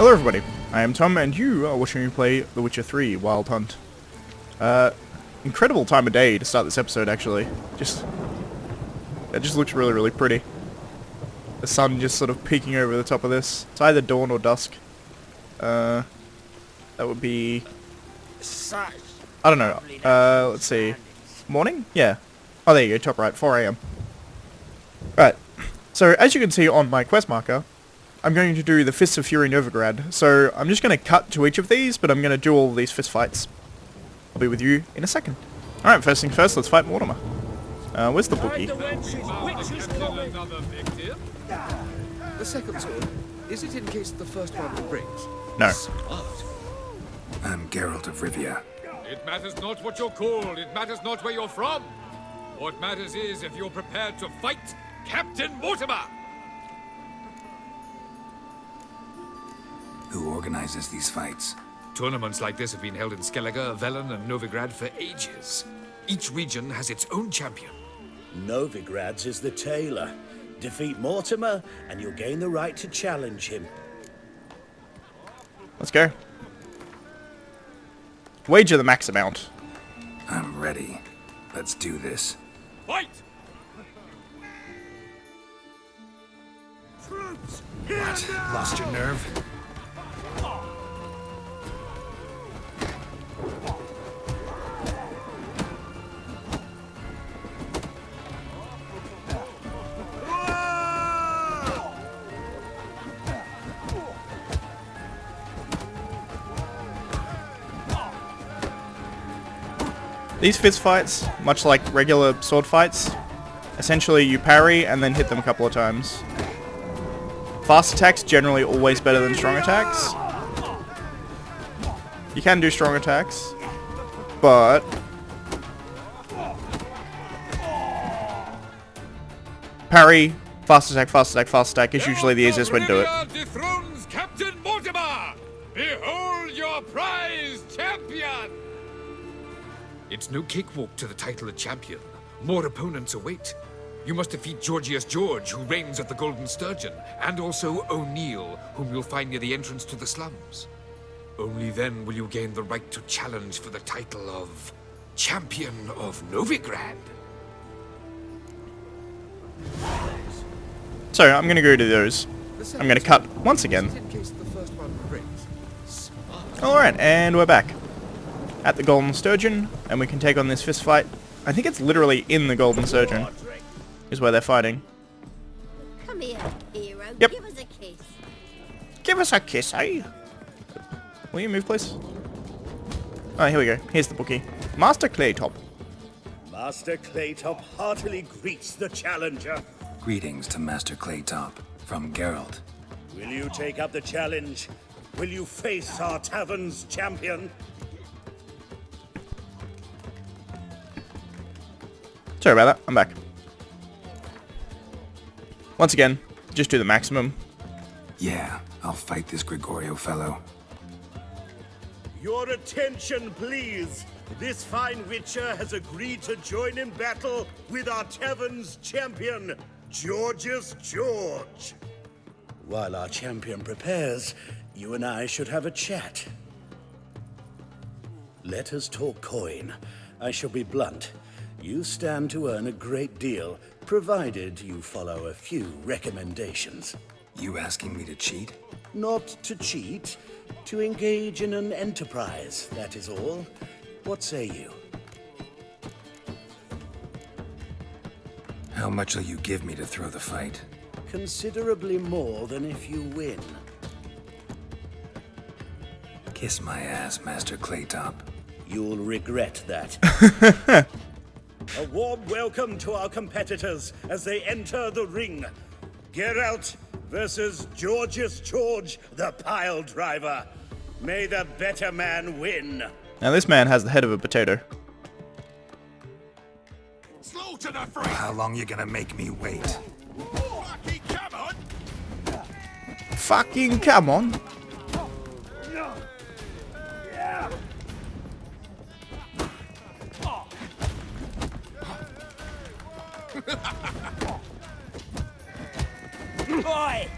Hello everybody, I am Tom and you are watching me play The Witcher 3 Wild Hunt. Incredible time of day to start this episode actually. It just looks really pretty. The sun just sort of peeking over the top of this. It's either dawn or dusk. That would be... I don't know. Let's see. Morning? Yeah. Oh, there you go, top right, 4 AM. Right. So, as you can see on my quest marker, I'm going to do the Fists of Fury Novigrad. So, I'm just going to cut to each of these, but I'm going to do all of these fist fights. I'll be with you in a second. Alright, first thing first, let's fight Mortimer. Where's the bookie? The second sword, is it in case the first one breaks? No. Smart. I'm Geralt of Rivia. It matters not what you're called, it matters not where you're from. What matters is if you're prepared to fight Captain Mortimer! Who organizes these fights? Tournaments like this have been held in Skellige, Velen, and Novigrad for ages. Each region has its own champion. Novigrad's is the tailor. Defeat Mortimer, and you'll gain the right to challenge him. Let's go. Wager the max amount. I'm ready. Let's do this. Fight! What? Lost your nerve? These fist fights, much like regular sword fights, essentially you parry and then hit them a couple of times. Fast attacks generally always better than strong attacks. You can do strong attacks, but parry, fast attack is usually the easiest way to do it. Dethrones Captain Mortimer! Behold your prized champion! It's no cakewalk to the title of champion. More opponents await. You must defeat Georgius George, who reigns at the Golden Sturgeon, and also O'Neill, whom you'll find near the entrance to the slums. Only then will you gain the right to challenge for the title of Champion of Novigrad. So I'm gonna go to those. I'm gonna cut once again. Is it in case the first one breaks? Smart. Alright, and we're back at the Golden Sturgeon, and we can take on this fist fight. I think it's literally in the Golden Sturgeon is where they're fighting. Come here, hero. Yep. Give us a kiss. Give us a kiss, eh? Will you move, please? Oh, here we go. Here's the bookie. Master Claytop. Master Claytop heartily greets the challenger. Greetings to Master Claytop from Geralt. Will you take up the challenge? Will you face our tavern's champion? Sorry about that. I'm back. Once again, just do the maximum. Yeah, I'll fight this Gregorio fellow. Your attention, please. This fine Witcher has agreed to join in battle with our tavern's champion, Georgius George. While our champion prepares, you and I should have a chat. Let us talk coin. I shall be blunt. You stand to earn a great deal, provided you follow a few recommendations. You asking me to cheat? Not to cheat, to engage in an enterprise, that is all. What say you? How much will you give me to throw the fight? Considerably more than if you win. Kiss my ass, Master Claytop. You'll regret that. A warm welcome to our competitors as they enter the ring. Geralt versus Georgius George, the pile driver. May the better man win. Now this man has the head of a potato. Slaughter the freak! How long you gonna make me wait? Fucking come on! Fucking come on. Boy!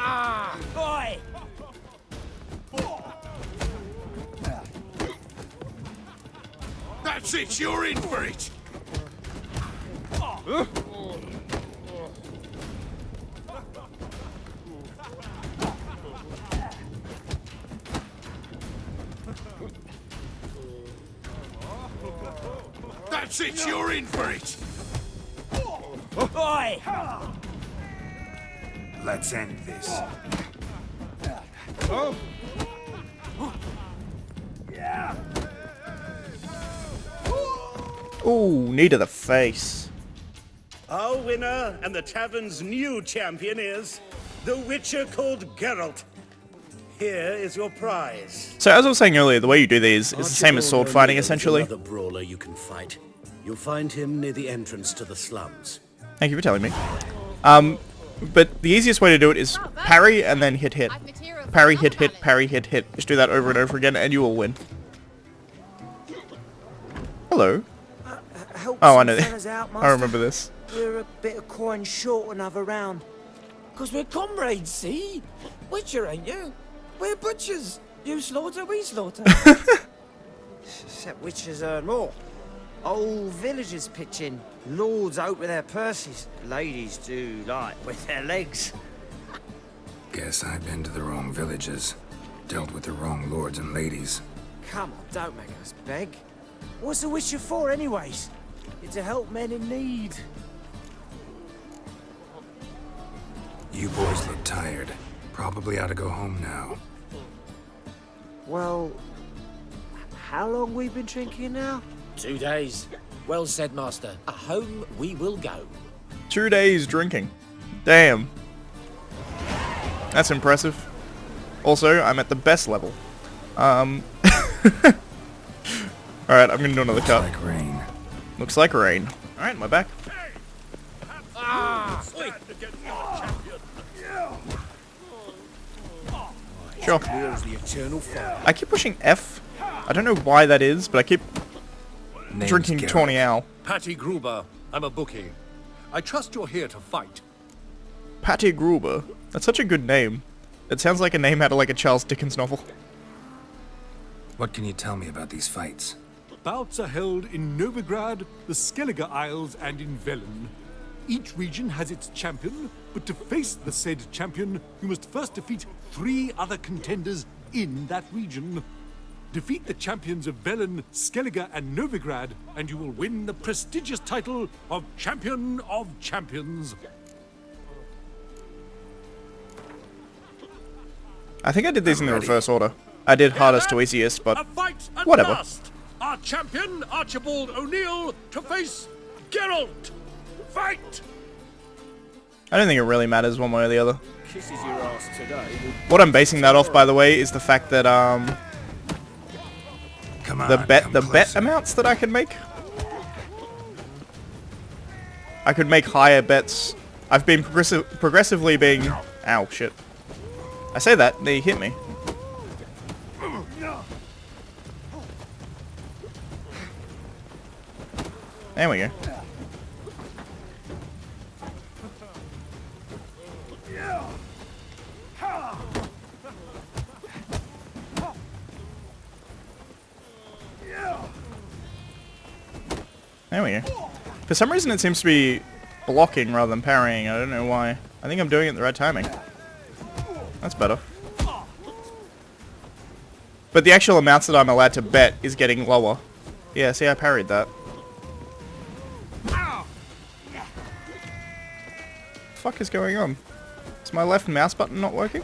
Oi! That's it, you're in for it! That's it, you're in for it! Oi! Let's end this. Ooh, knee to the face. Our winner and the tavern's new champion is the Witcher called Geralt. Here is your prize. So as I was saying earlier, the way you do these is the same as sword fighting, essentially. Another brawler you can fight. You'll find him near the entrance to the slums. Thank you for telling me. But the easiest way to do it is parry and then hit hit. Parry, hit, hit, parry, hit, hit. Just do that over and over again and you will win. Hello. Oh, I know. I remember this. We're a bit of coin short another round. Because we're comrades, see? Witcher, ain't you? We're butchers. You slaughter, we slaughter. Except witches earn more. Old villagers pitch in. Lords out with their purses. Ladies do like with their legs. Guess I've been to the wrong villages. Dealt with the wrong lords and ladies. Come on, don't make us beg. What's the Witcher for, anyways? It's to help men in need. You boys look tired. Probably ought to go home now. Well, how long we been drinking now? 2 days. Well said, Master. Home we will go. 2 days drinking. Damn. That's impressive. Also, I'm at the best level. Alright, I'm gonna do another Looks cut. like rain. Looks like rain. Alright, my back. Sure. I keep pushing F. I don't know why that is, but I keep Name's drinking Geralt. Tawny Owl. Patty Gruber, I'm a bookie. I trust you're here to fight. Patty Gruber. That's such a good name. It sounds like a name out of like a Charles Dickens novel. What can you tell me about these fights? Bouts are held in Novigrad, the Skellige Isles, and in Velen. Each region has its champion, but to face the said champion, you must first defeat 3 other contenders in that region. Defeat the champions of Velen, Skellige, and Novigrad, and you will win the prestigious title of Champion of Champions. I think I did these in the reverse order. I did hardest to easiest, but A fight at whatever. last. Our champion, Archibald O'Neill, to face Geralt. Fight! I don't think it really matters one way or the other. Kisses your ass today. What I'm basing that off, by the way, is the fact that Come on, the bet closer. amounts that I can make. I could make higher bets. I've been progressively being. Ow, shit. I say that, they hit me. There we go. There we go. For some reason it seems to be blocking rather than parrying. I don't know why. I think I'm doing it at the right timing. That's better. But the actual amounts that I'm allowed to bet is getting lower. Yeah, see, I parried that. What the fuck is going on? Is my left mouse button not working?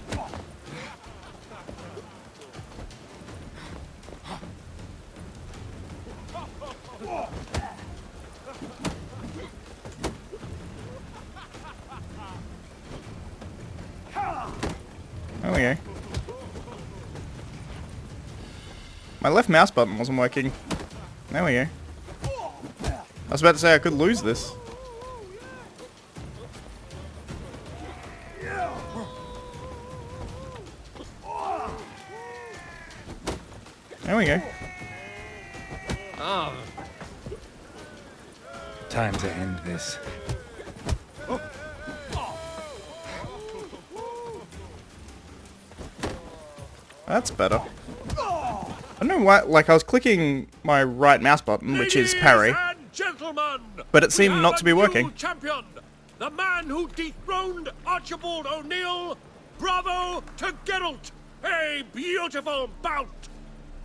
There we go. My left mouse button wasn't working. There we go. I was about to say I could lose this. There we go. Time to end this. That's better. I don't know why, like I was clicking my right mouse button, which is parry, but it seemed not to be working. Champion, the man who dethroned Archibald O'Neill. Bravo to Geralt! A beautiful bout!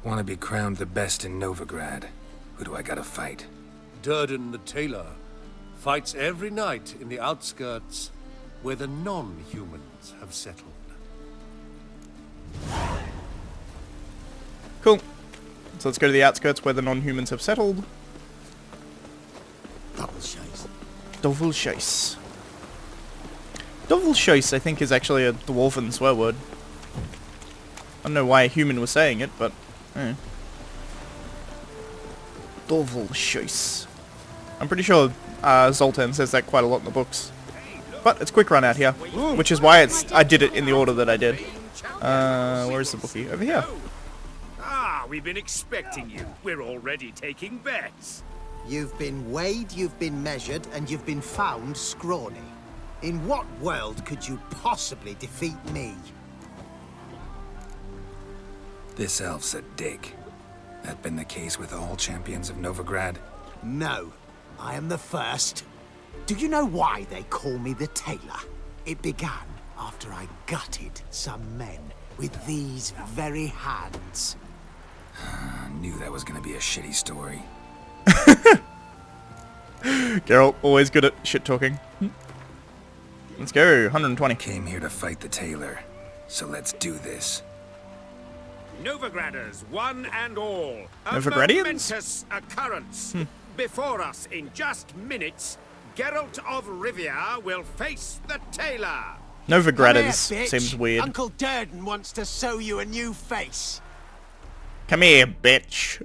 Want to be crowned the best in Novigrad? Who do I gotta fight? Durden the Tailor fights every night in the outskirts where the non-humans have settled. Cool. So let's go to the outskirts where the non-humans have settled. Dovelchase. Dovelchase, I think, is actually a dwarven swear word. I don't know why a human was saying it, but... Dovelchase. I'm pretty sure Zoltan says that quite a lot in the books. But it's quick run out here, which is why I did it in the order that I did. Where is the bookie? Over here. Ah, we've been expecting you. We're already taking bets. You've been weighed, you've been measured, and you've been found scrawny. In what world could you possibly defeat me? This elf's a dick. That been the case with all champions of Novigrad? No, I am the first. Do you know why they call me the Tailor? It began after I gutted some men with these very hands. I knew that was gonna be a shitty story. Geralt, always good at shit talking. Let's go, 120. Came here to fight the Tailor, so let's do this. Novigraders, one and all. A Novigradians? momentous occurrence. Before us, in just minutes, Geralt of Rivia will face the Tailor. Novigraders Come here, bitch. seems weird. Uncle Durden wants to sew you a new face. Come here, bitch.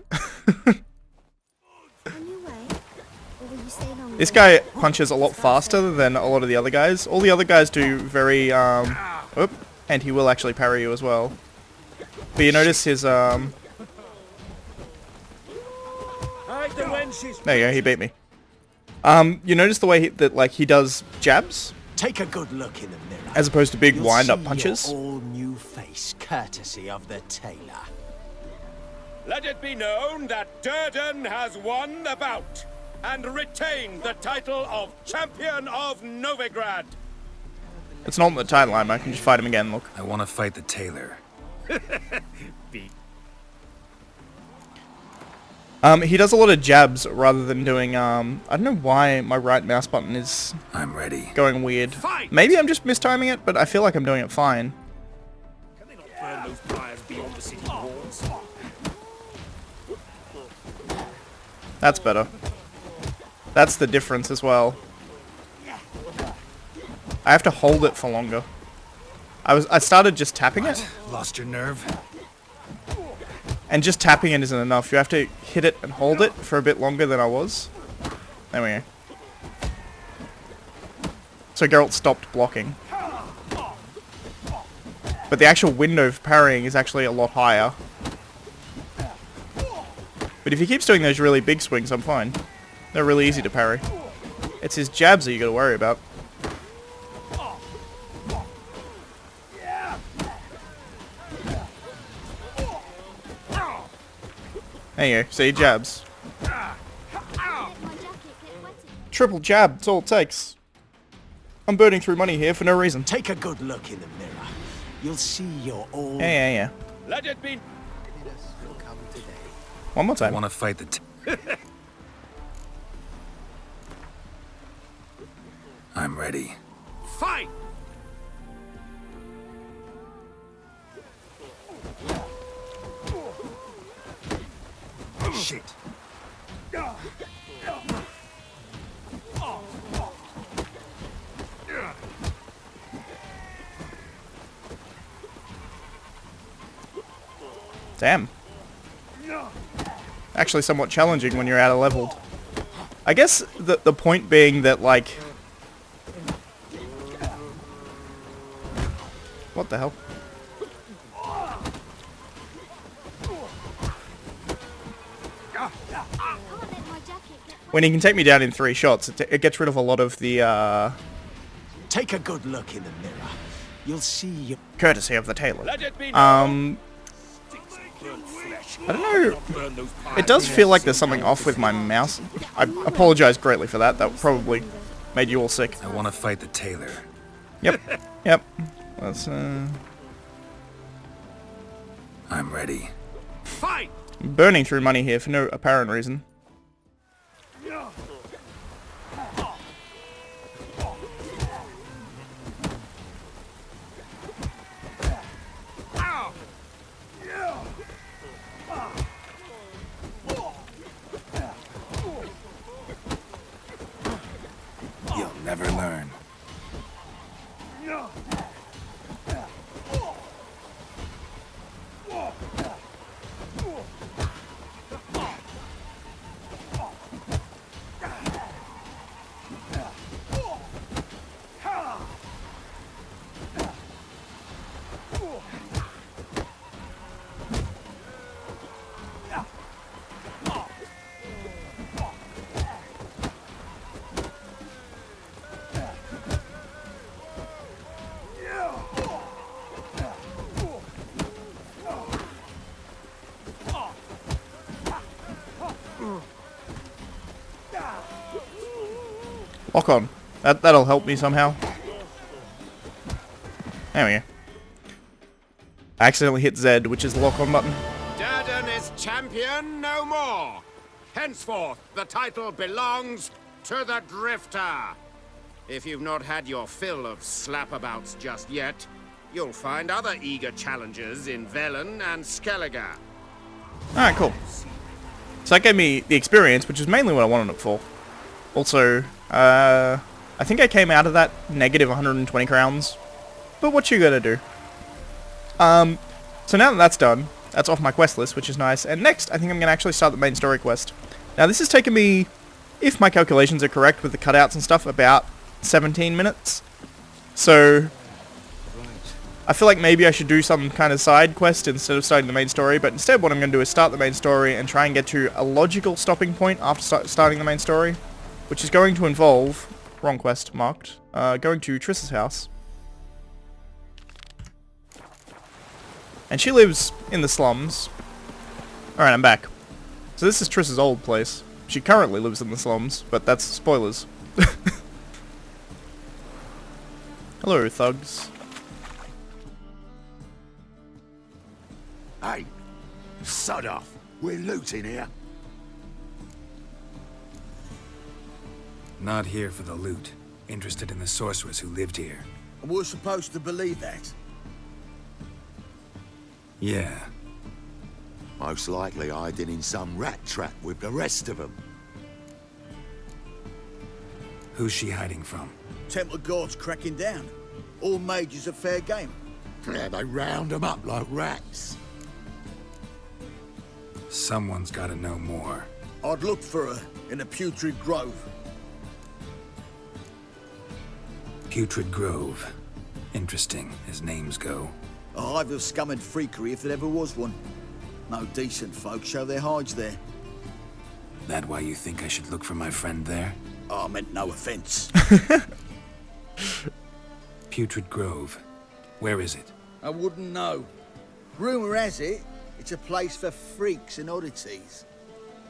This guy punches a lot faster than a lot of the other guys. All the other guys do very, oop, and he will actually parry you as well. But you notice his, there you go, he beat me. You notice the way he does jabs? Take a good look in the mirror. As opposed to big You'll wind-up see punches? Your all-new face, courtesy of the Tailor. Let it be known that Durden has won the bout and retained the title of Champion of Novigrad. It's not in the title line, I can just fight him again, look. I want to fight the Tailor. He does a lot of jabs rather than doing, I don't know why my right mouse button is I'm ready. Going weird. Fight! Maybe I'm just mistiming it, but I feel like I'm doing it fine. Can they not burn those briars beyond the city walls? That's better. That's the difference as well. I have to hold it for longer. I started just tapping it. Lost your nerve? And just tapping it isn't enough. You have to hit it and hold it for a bit longer than I was. There we go. So Geralt stopped blocking. But the actual window for parrying is actually a lot higher. But if he keeps doing those really big swings, I'm fine. They're really easy to parry. It's his jabs that you gotta worry about. There you go, see, jabs. Triple jab, that's all it takes. I'm burning through money here for no reason. Take a good look in the mirror. You'll see your all... Yeah. Let it be... One more time. I want to fight the I'm ready. Fight! Shit. Damn. Actually somewhat challenging when you're out of leveled. I guess the point being that, like... What the hell? When he can take me down in 3 shots, it gets rid of a lot of the, Take a good look in the mirror. You'll see your... courtesy of the Tailor. Let it be known. I don't know. It does feel like there's something off with my mouse. I apologize greatly for that. That probably made you all sick. I want to fight the tailor. Yep. Yep. Let's, I'm ready. Fight! burning through money here for no apparent reason. You'll never learn. Lock on. That'll help me somehow. There we go. I accidentally hit Z, which is the lock on button. Durden is champion no more. Henceforth, the title belongs to the Drifter. If you've not had your fill of slapabouts just yet, you'll find other eager challengers in Velen and Skellige. Alright, cool. So that gave me the experience, which is mainly what I wanted it for. Also, I think I came out of that negative 120 crowns. But what you gotta do? So now that that's done, that's off my quest list, which is nice. And next, I think I'm gonna actually start the main story quest. Now this has taken me, if my calculations are correct with the cutouts and stuff, about 17 minutes. So I feel like maybe I should do some kind of side quest instead of starting the main story, but instead what I'm going to do is start the main story and try and get to a logical stopping point after starting the main story, which is going to involve, wrong quest marked, going to Triss's house. And she lives in the slums. Alright, I'm back. So this is Triss's old place. She currently lives in the slums, but that's spoilers. Hello, thugs. Hey, sod off. We're looting here. Not here for the loot. Interested in the sorceress who lived here. We're supposed to believe that. Yeah. Most likely hiding in some rat trap with the rest of them. Who's she hiding from? Temple Guards cracking down. All mages are fair game. Yeah, they round them up like rats. Someone's gotta know more. I'd look for her in the Putrid Grove. Putrid Grove. Interesting, as names go. A hive of scum and freakery if there ever was one. No decent folk show their hides there. That why you think I should look for my friend there? I meant no offense. Putrid Grove. Where is it? I wouldn't know. Rumour has it, it's a place for freaks and oddities.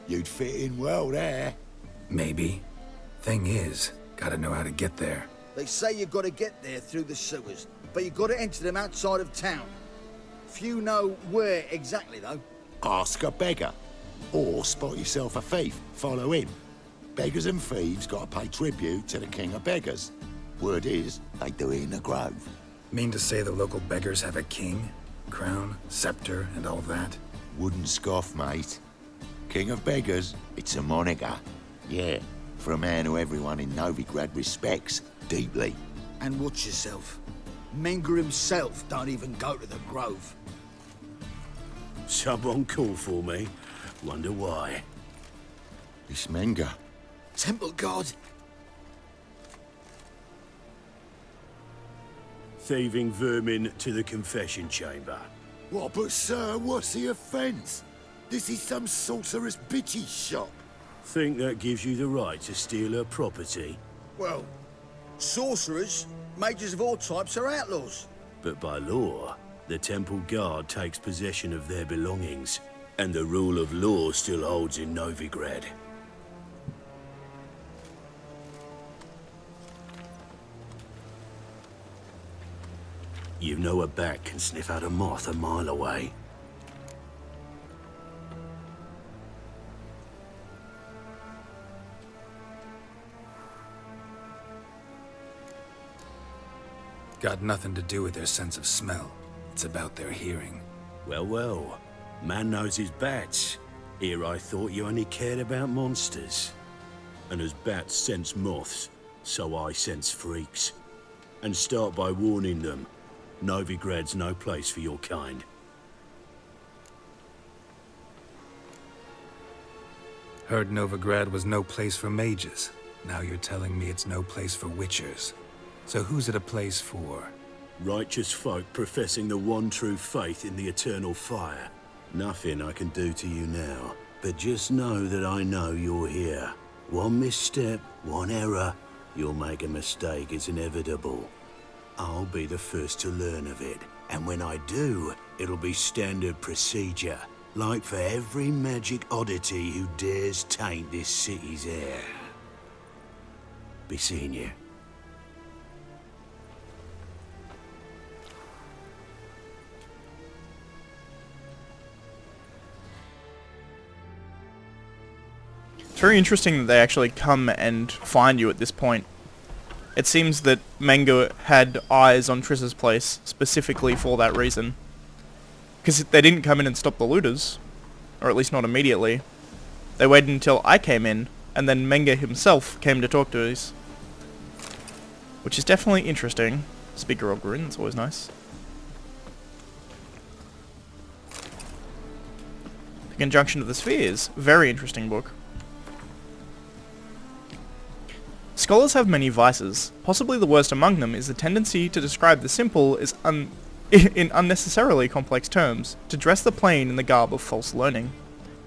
You'd fit in well there. Maybe. Thing is, gotta know how to get there. They say you've got to get there through the sewers, but you've got to enter them outside of town. Few know where exactly, though. Ask a beggar. Or spot yourself a thief. Follow him. Beggars and thieves got to pay tribute to the king of beggars. Word is, they do it in the grove. Mean to say the local beggars have a king, crown, scepter, and all that? Wouldn't scoff, mate. King of beggars, it's a moniker. Yeah, for a man who everyone in Novigrad respects deeply. And watch yourself. Menger himself don't even go to the grove. Someone called for me. Wonder why. It's Menger. Temple Guard. Thieving vermin to the confession chamber. What, but sir, what's the offence? This is some sorcerer's bitchy shop. Think that gives you the right to steal her property? Well, sorcerers, mages of all types are outlaws. But by law, the temple guard takes possession of their belongings, and the rule of law still holds in Novigrad. You know a bat can sniff out a moth a mile away. Got nothing to do with their sense of smell. It's about their hearing. Well, well. Man knows his bats. Here I thought you only cared about monsters. And as bats sense moths, so I sense freaks. And start by warning them. Novigrad's no place for your kind. Heard Novigrad was no place for mages. Now you're telling me it's no place for witchers. So who's it a place for? Righteous folk professing the one true faith in the eternal fire. Nothing I can do to you now, but just know that I know you're here. One misstep, one error, you'll make a mistake, it's inevitable. I'll be the first to learn of it, and when I do, it'll be standard procedure, like for every magic oddity who dares taint this city's air. Be seeing you. It's very interesting that they actually come and find you at this point. It seems that Menga had eyes on Triss's place specifically for that reason. Because they didn't come in and stop the looters. Or at least not immediately. They waited until I came in, and then Menga himself came to talk to us. Which is definitely interesting. Speaker of Grin, it's always nice. The Conjunction of the Spheres, very interesting book. Scholars have many vices. Possibly the worst among them is the tendency to describe the simple as in unnecessarily complex terms, to dress the plain in the garb of false learning.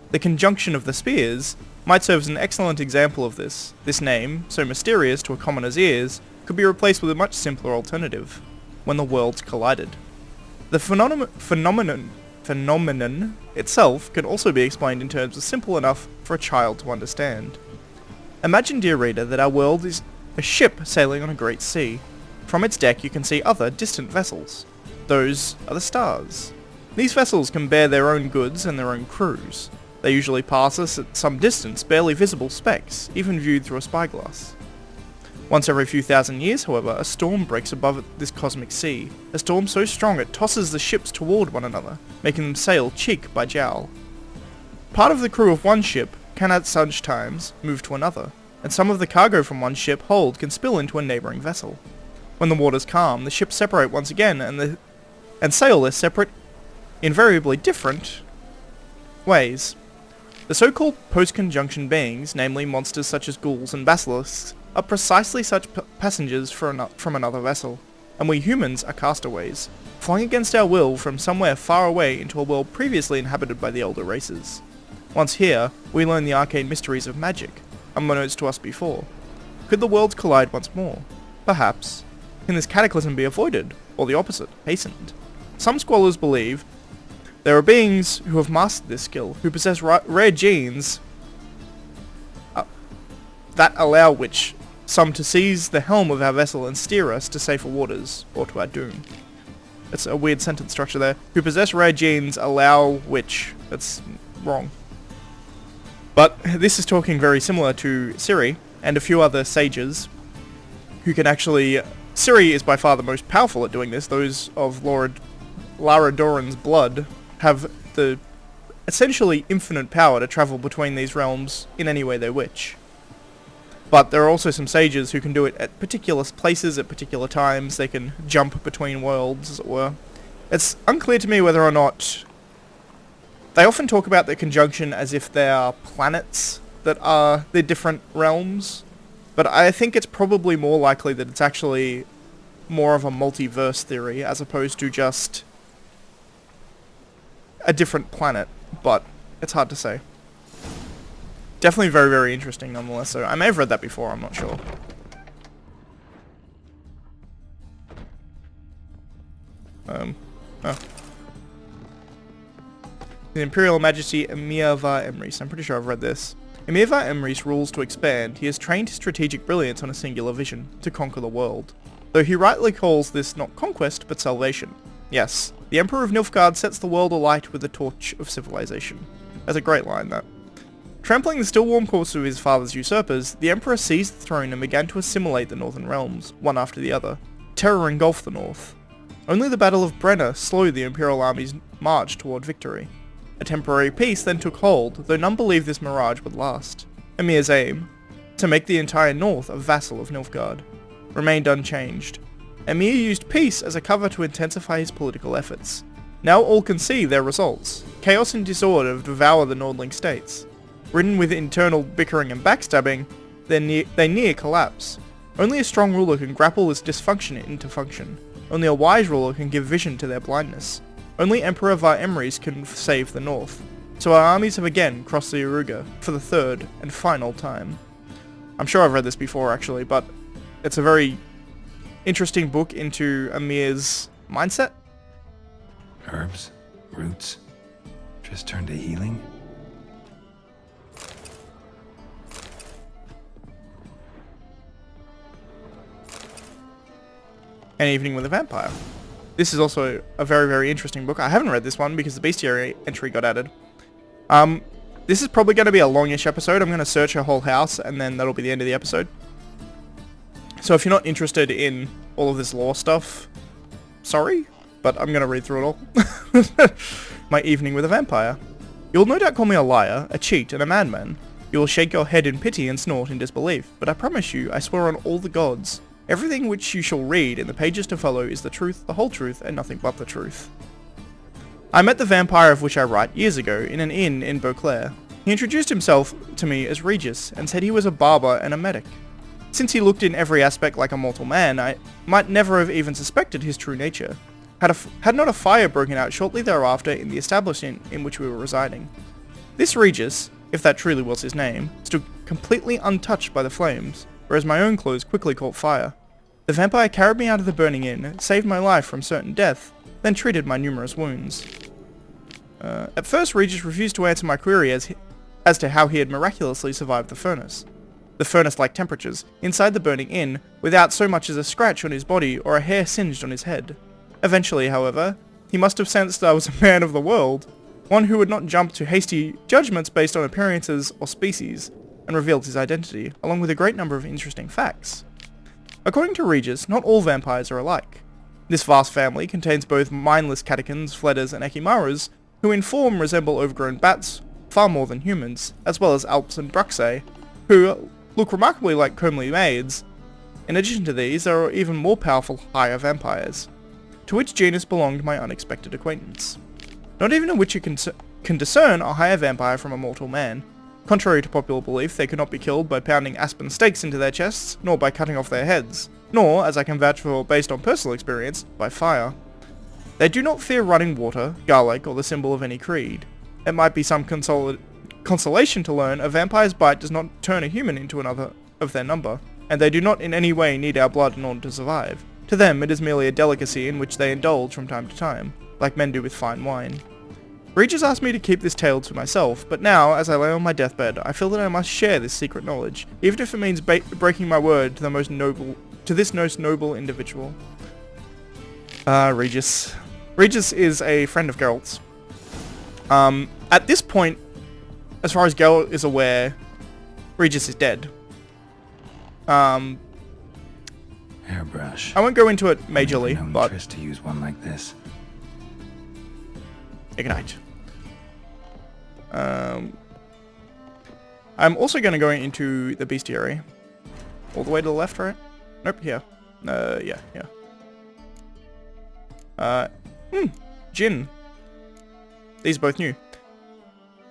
The Conjunction of the Spheres might serve as an excellent example of this. This name, so mysterious to a commoner's ears, could be replaced with a much simpler alternative: When the Worlds Collided. The phenomenon itself can also be explained in terms as simple enough for a child to understand. Imagine, dear reader, that our world is a ship sailing on a great sea. From its deck you can see other, distant vessels. Those are the stars. These vessels can bear their own goods and their own crews. They usually pass us at some distance, barely visible specks, even viewed through a spyglass. Once every few thousand years, however, a storm breaks above this cosmic sea. A storm so strong it tosses the ships toward one another, making them sail cheek by jowl. Part of the crew of one ship can at such times move to another, and some of the cargo from one ship hold can spill into a neighbouring vessel. When the waters calm, the ships separate once again and sail their separate, invariably different ways. The so-called post-conjunction beings, namely monsters such as ghouls and basilisks, are precisely such passengers from another vessel, and we humans are castaways, flung against our will from somewhere far away into a world previously inhabited by the elder races. Once here, we learn the arcane mysteries of magic, unbeknownst to us before. Could the worlds collide once more? Perhaps. Can this cataclysm be avoided, or the opposite, hastened? Some scholars believe there are beings who have mastered this skill, who possess rare genes that allow which some to seize the helm of our vessel and steer us to safer waters, or to our doom. It's a weird sentence structure there. Who possess rare genes allow which. That's wrong. But this is talking very similar to Ciri and a few other sages who can actually... Ciri is by far the most powerful at doing this. Those of Lara Doran's blood have the essentially infinite power to travel between these realms in any way they wish. But there are also some sages who can do it at particular places at particular times. They can jump between worlds, as it were. It's unclear to me whether or not... They often talk about the conjunction as if they are planets that are the different realms, but I think it's probably more likely that it's actually more of a multiverse theory as opposed to just a different planet, but it's hard to say. Definitely very, very interesting nonetheless, so I may have read that before, I'm not sure. Oh. His Imperial Majesty Emir var Emrys. I'm pretty sure I've read this. Emir var Emrys rules to expand. He has trained his strategic brilliance on a singular vision, to conquer the world. Though he rightly calls this not conquest, but salvation. Yes, the Emperor of Nilfgaard sets the world alight with the torch of civilization. That's a great line, that. Trampling the still warm corpse of his father's usurpers, the Emperor seized the throne and began to assimilate the northern realms, one after the other. Terror engulfed the north. Only the Battle of Brenna slowed the Imperial army's march toward victory. A temporary peace then took hold, though none believed this mirage would last. Emir's aim, to make the entire north a vassal of Nilfgaard, remained unchanged. Emir used peace as a cover to intensify his political efforts. Now all can see their results. Chaos and disorder devour the Nordling states. Ridden with internal bickering and backstabbing, they near collapse. Only a strong ruler can grapple this dysfunction into function. Only a wise ruler can give vision to their blindness. Only Emperor var Emrys can save the north. So our armies have again crossed the Aruga for the third and final time. I'm sure I've read this before actually, but it's a very interesting book into Emir's mindset. Herbs? Roots? Just turn to healing? An Evening with a Vampire. This is also a very, very interesting book. I haven't read this one because the bestiary entry got added. This is probably going to be a longish episode. I'm going to search her whole house and then that'll be the end of the episode. So if you're not interested in all of this lore stuff, sorry, but I'm going to read through it all. My Evening with a Vampire. You'll no doubt call me a liar, a cheat, and a madman. You will shake your head in pity and snort in disbelief, but I promise you, I swear on all the gods, everything which you shall read in the pages to follow is the truth, the whole truth, and nothing but the truth. I met the vampire of which I write years ago in an inn in Beauclair. He introduced himself to me as Regis and said he was a barber and a medic. Since he looked in every aspect like a mortal man, I might never have even suspected his true nature, had not a fire broken out shortly thereafter in the establishment in which we were residing. This Regis, if that truly was his name, stood completely untouched by the flames, whereas my own clothes quickly caught fire. The vampire carried me out of the burning inn, saved my life from certain death, then treated my numerous wounds. At first, Regis refused to answer my query as to how he had miraculously survived the furnace-like temperatures, inside the burning inn, without so much as a scratch on his body or a hair singed on his head. Eventually, however, he must have sensed I was a man of the world, one who would not jump to hasty judgments based on appearances or species, and revealed his identity, along with a great number of interesting facts. According to Regis, not all vampires are alike. This vast family contains both mindless catechins, fledders, and echimaras, who in form resemble overgrown bats far more than humans, as well as alps and bruxae, who look remarkably like comely maids. In addition to these, there are even more powerful higher vampires, to which genus belonged my unexpected acquaintance. Not even a witcher can discern a higher vampire from a mortal man. Contrary to popular belief, they cannot be killed by pounding aspen stakes into their chests, nor by cutting off their heads, nor, as I can vouch for based on personal experience, by fire. They do not fear running water, garlic, or the symbol of any creed. It might be some consolation to learn a vampire's bite does not turn a human into another of their number, and they do not in any way need our blood in order to survive. To them, it is merely a delicacy in which they indulge from time to time, like men do with fine wine. Regis asked me to keep this tale to myself, but now, as I lay on my deathbed, I feel that I must share this secret knowledge, even if it means breaking my word to this most noble individual. Regis. Regis is a friend of Geralt's. At this point, as far as Geralt is aware, Regis is dead. Hairbrush. I won't go into it majorly, but interest to use one like this. Ignite. I'm also going to go into the bestiary. All the way to the left, right? Nope, here. Yeah. Gin. These are both new.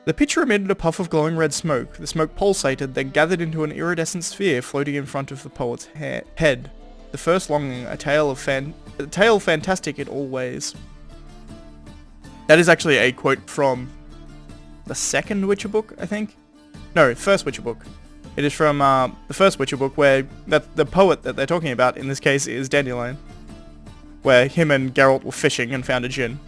The pitcher emitted a puff of glowing red smoke. The smoke pulsated, then gathered into an iridescent sphere floating in front of the poet's head. The first longing, a tale fantastic in all ways. That is actually a quote from the second Witcher book, I think? No, first Witcher book. It is from the first Witcher book, where the poet that they're talking about in this case is Dandelion, where him and Geralt were fishing and found a gin.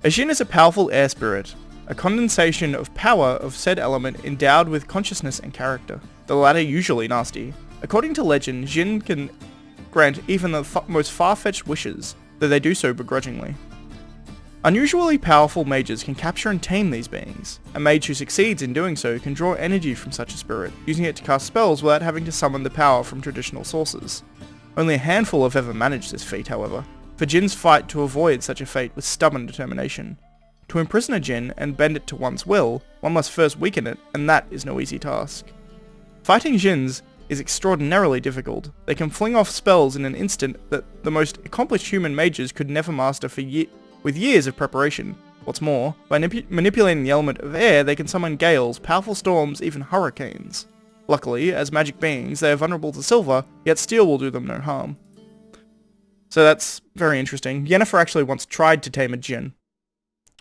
A Jinn is a powerful air spirit, a condensation of power of said element endowed with consciousness and character, the latter usually nasty. According to legend, Jinn can grant even the most far-fetched wishes, though they do so begrudgingly. Unusually powerful mages can capture and tame these beings. A mage who succeeds in doing so can draw energy from such a spirit, using it to cast spells without having to summon the power from traditional sources. Only a handful have ever managed this feat, however, for Jinns fight to avoid such a fate with stubborn determination. To imprison a Jinn and bend it to one's will, one must first weaken it, and that is no easy task. Fighting Jinns is extraordinarily difficult. They can fling off spells in an instant that the most accomplished human mages could never master with years of preparation. What's more, by manipulating the element of air, they can summon gales, powerful storms, even hurricanes. Luckily, as magic beings, they are vulnerable to silver, yet steel will do them no harm. So that's very interesting. Yennefer actually once tried to tame a Jinn,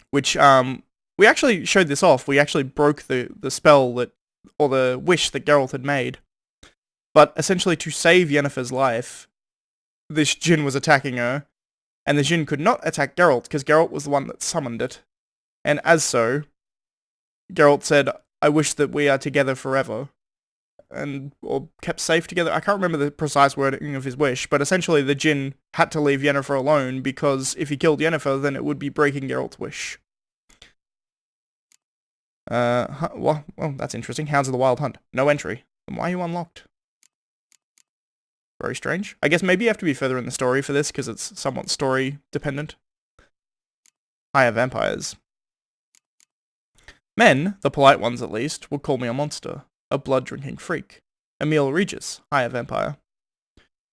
which, we actually showed this off. We actually broke the spell or the wish that Geralt had made. But essentially to save Yennefer's life, this Jinn was attacking her, and the Jinn could not attack Geralt because Geralt was the one that summoned it. And as so, Geralt said, "I wish that we are together forever," or kept safe together. I can't remember the precise wording of his wish, but essentially the Jinn had to leave Yennefer alone because if he killed Yennefer, then it would be breaking Geralt's wish. Well, that's interesting. Hounds of the Wild Hunt. No entry. Then why are you unlocked? Very strange. I guess maybe you have to be further in the story for this, because it's somewhat story dependent. Higher vampires. Men, the polite ones at least, would call me a monster, a blood-drinking freak. Emil Regis, higher vampire.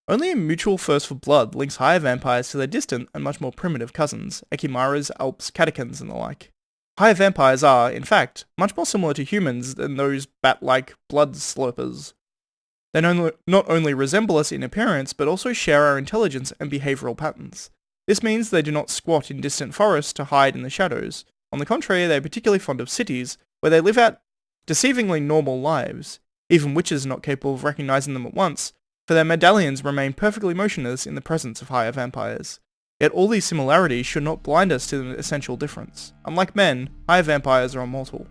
Only a mutual thirst for blood links higher vampires to their distant and much more primitive cousins, Echimaras, Alps, Catechins, and the like. Higher vampires are, in fact, much more similar to humans than those bat-like blood slurpers. They not only resemble us in appearance, but also share our intelligence and behavioural patterns. This means they do not squat in distant forests to hide in the shadows. On the contrary, they are particularly fond of cities, where they live out deceivingly normal lives. Even witches are not capable of recognising them at once, for their medallions remain perfectly motionless in the presence of higher vampires. Yet all these similarities should not blind us to the essential difference. Unlike men, higher vampires are immortal.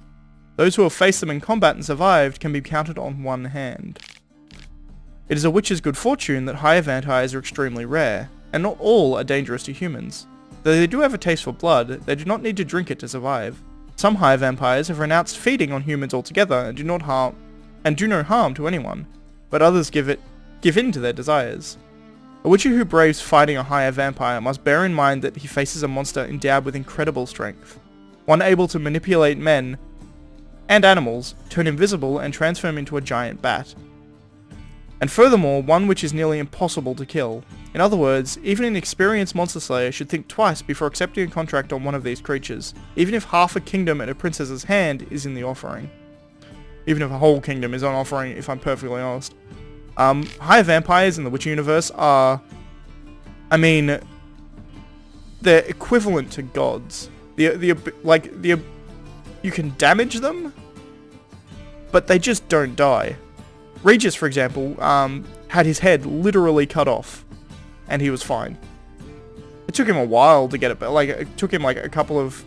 Those who have faced them in combat and survived can be counted on one hand. It is a witch's good fortune that higher vampires are extremely rare, and not all are dangerous to humans. Though they do have a taste for blood, they do not need to drink it to survive. Some higher vampires have renounced feeding on humans altogether and do no harm to anyone, but others give in to their desires. A witcher who braves fighting a higher vampire must bear in mind that he faces a monster endowed with incredible strength, one able to manipulate men and animals, turn invisible, and transform into a giant bat. And furthermore, one which is nearly impossible to kill. In other words, even an experienced monster slayer should think twice before accepting a contract on one of these creatures, even if half a kingdom and a princess's hand is in the offering. Even if a whole kingdom is on offering, if I'm perfectly honest. Higher vampires in the Witcher universe are... they're equivalent to gods. You can damage them, but they just don't die. Regis, for example, had his head literally cut off, and he was fine. It took him a while to get it, but it took him a couple of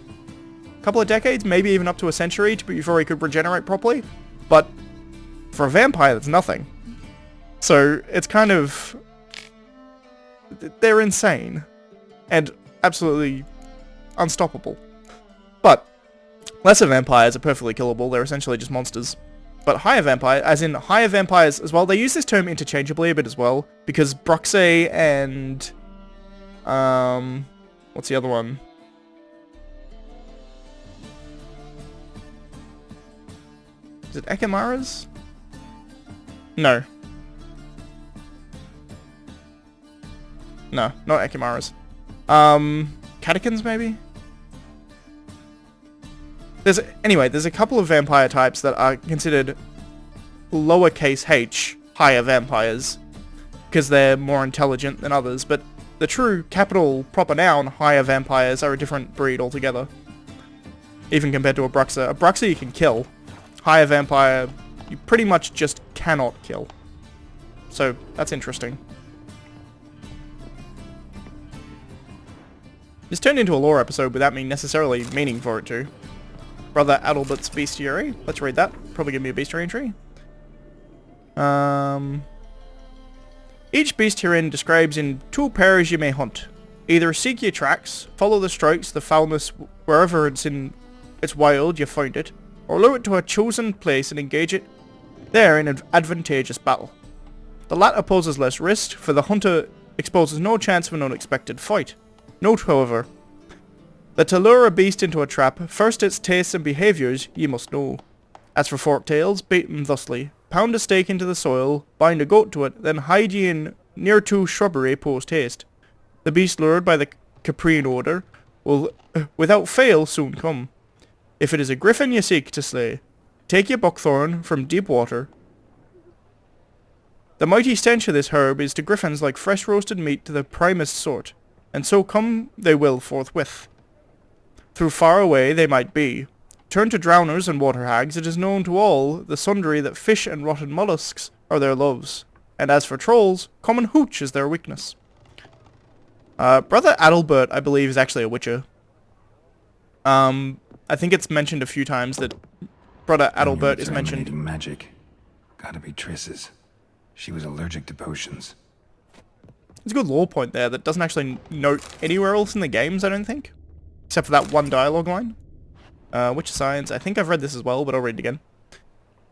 decades, maybe even up to a century, before he could regenerate properly. But for a vampire, that's nothing. So it's kind of... they're insane, and absolutely unstoppable. But lesser vampires are perfectly killable. They're essentially just monsters. But higher vampire, as in higher vampires as well, they use this term interchangeably a bit as well, because Bruxae and... what's the other one? Is it Echimaras? No. No, not Echimaras. Catechins, maybe? There's a couple of vampire types that are considered lowercase h higher vampires, because they're more intelligent than others, but the true capital proper noun higher vampires are a different breed altogether. Even compared to a Bruxa. A Bruxa you can kill. Higher vampire, you pretty much just cannot kill. So, that's interesting. This turned into a lore episode without me necessarily meaning for it to. Brother AutoLoot's bestiary. Let's read that. Probably give me a bestiary entry. Each beast herein describes in 2 pairs you may hunt. Either seek your tracks, follow the strikes, the foulness wherever it's in its wild you find it, or lure it to a chosen place and engage it there in an advantageous battle. The latter poses less risk, for the hunter exposes no chance of an unexpected fight. Note, however, that to lure a beast into a trap, first its tastes and behaviours ye must know. As for fork tails, bait them thusly. Pound a stake into the soil, bind a goat to it, then hide ye in near to shrubbery post haste. The beast lured by the caprine odour will without fail soon come. If it is a griffin ye seek to slay, take your buckthorn from deep water. The mighty stench of this herb is to griffins like fresh roasted meat to the primest sort, and so come they will forthwith. Through far away they might be. Turn to drowners and water hags, it is known to all the sundry that fish and rotten mollusks are their loves, and as for trolls, common hooch is their weakness. Brother Adalbert, I believe, is actually a witcher. I think it's mentioned a few times that Brother Adalbert is mentioned. Magic. Gotta be Triss's. She was allergic to potions. There's a good lore point there that doesn't actually note anywhere else in the games, I don't think. Except for that one dialogue line. Witcher Science, I think I've read this as well, but I'll read it again.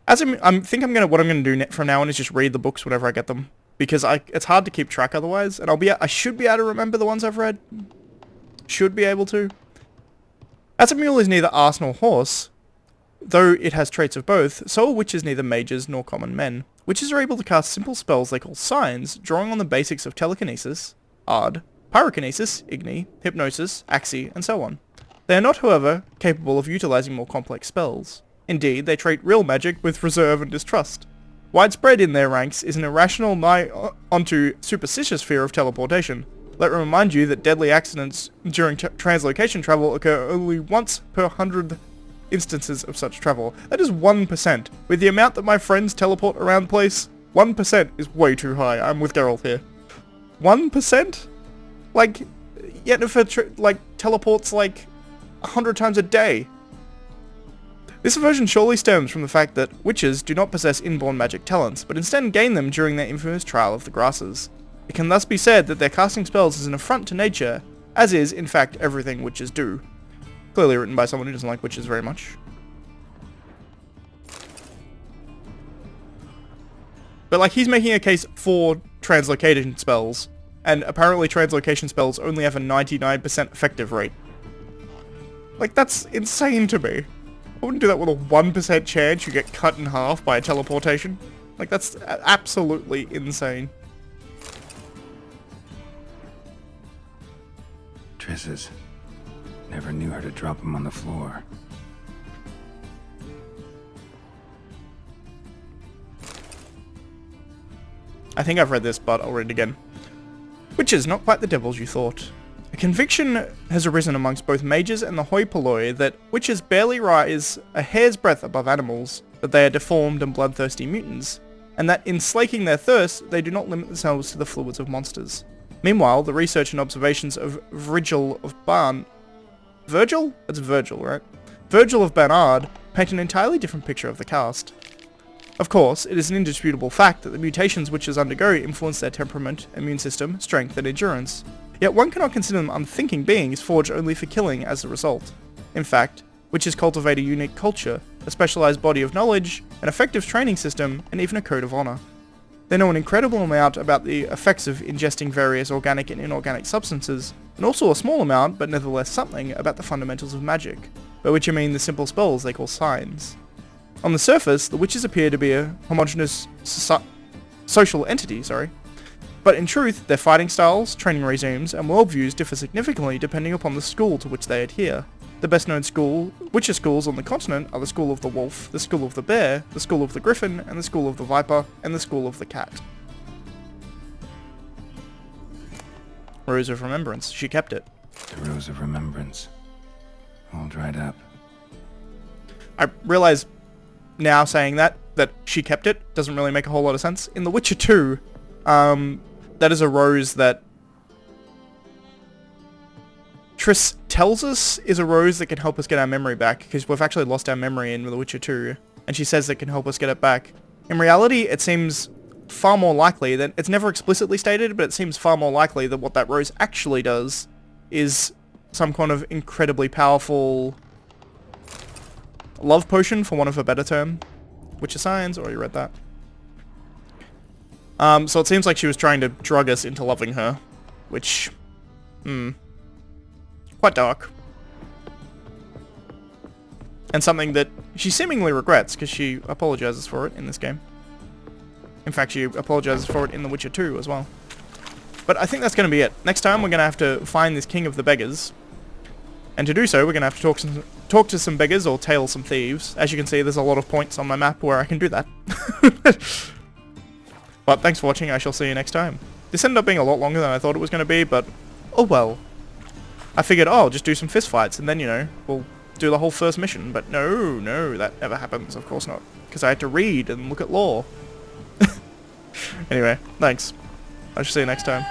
What I'm gonna do from now on is just read the books whenever I get them. Because it's hard to keep track otherwise, and I should be able to remember the ones I've read. Should be able to. As a mule is neither ass nor horse, though it has traits of both, so a witch is neither mages nor common men. Witches are able to cast simple spells they call signs, drawing on the basics of telekinesis, ard, pyrokinesis, igni, hypnosis, axi, and so on. They are not, however, capable of utilizing more complex spells. Indeed, they treat real magic with reserve and distrust. Widespread in their ranks is an irrational nigh onto superstitious fear of teleportation. Let me remind you that deadly accidents during translocation travel occur only once per 100 instances of such travel. That is 1%. With the amount that my friends teleport around the place, 1% is way too high. I'm with Geralt here. 1%? Like, Yennefer teleports like 100 times a day. This aversion surely stems from the fact that witches do not possess inborn magic talents, but instead gain them during their infamous trial of the grasses. It can thus be said that their casting spells is an affront to nature, as is, in fact, everything witches do. Clearly written by someone who doesn't like witches very much. But like, he's making a case for translocation spells, and apparently translocation spells only have a 99% effective rate. Like, that's insane to me. I wouldn't do that with a 1% chance you get cut in half by a teleportation. Like, that's absolutely insane. Triss's. Never knew her to drop him on the floor. I think I've read this, but I'll read it again. Witches, not quite the devils you thought. A conviction has arisen amongst both mages and the hoi polloi that witches barely rise a hair's breadth above animals, that they are deformed and bloodthirsty mutants, and that in slaking their thirst, they do not limit themselves to the fluids of monsters. Meanwhile, the research and observations of Virgil? That's Virgil, right? Virgil of Bernard paint an entirely different picture of the cast. Of course, it is an indisputable fact that the mutations witches undergo influence their temperament, immune system, strength, and endurance. Yet one cannot consider them unthinking beings forged only for killing as a result. In fact, witches cultivate a unique culture, a specialized body of knowledge, an effective training system, and even a code of honor. They know an incredible amount about the effects of ingesting various organic and inorganic substances, and also a small amount, but nevertheless something, about the fundamentals of magic, by which I mean the simple spells they call signs. On the surface, the witches appear to be a homogeneous social entity, but in truth, their fighting styles, training regimes, and worldviews differ significantly depending upon the school to which they adhere. The best known witcher schools on the continent are the School of the Wolf, the School of the Bear, the School of the Griffin, and the School of the Viper, and the School of the Cat. Rose of Remembrance. She kept it. The Rose of Remembrance. All dried up. I realize now saying that she kept it doesn't really make a whole lot of sense. In The Witcher 2, that is a rose that Triss tells us is a rose that can help us get our memory back, because we've actually lost our memory in The Witcher 2, and she says that can help us get it back. In reality, it seems far more likely that, it's never explicitly stated, but it seems far more likely that what that rose actually does is some kind of incredibly powerful love potion, for want of a better term. Witcher Science, already read that. So it seems like she was trying to drug us into loving her, which, quite dark. And something that she seemingly regrets, because she apologizes for it in this game. In fact, she apologizes for it in The Witcher 2 as well. But I think that's going to be it. Next time, we're going to have to find this King of the Beggars. And to do so, we're going to have to talk to some beggars or tail some thieves. As you can see, there's a lot of points on my map where I can do that. But thanks for watching, I shall see you next time. This ended up being a lot longer than I thought it was going to be, but oh well. I figured, oh, I'll just do some fist fights, and then, you know, we'll do the whole first mission. But no, that never happens, of course not. Because I had to read and look at lore. Anyway, thanks. I shall see you next time.